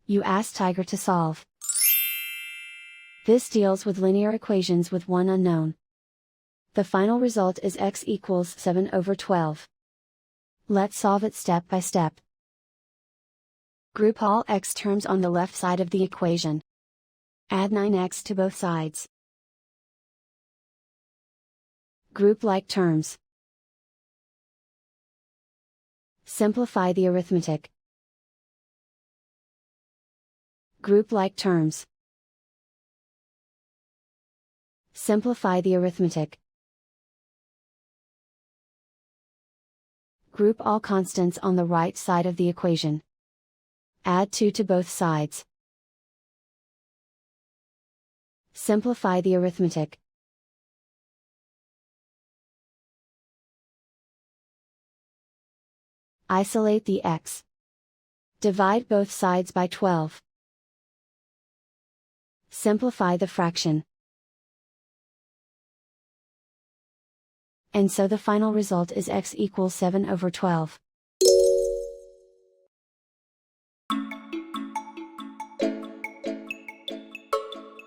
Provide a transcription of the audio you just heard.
You ask Tiger to solve. This deals with linear equations with one unknown. The final result is x equals 7/12. Let's solve it step by step. Group all x terms on the left side of the equation. Add 9x to both sides. Group like terms. Simplify the arithmetic. Group like terms. Simplify the arithmetic. Group all constants on the right side of the equation. Add 2 to both sides. Simplify the arithmetic. Isolate the x. Divide both sides by 12. Simplify the fraction. And so the final result is x equals 7/12.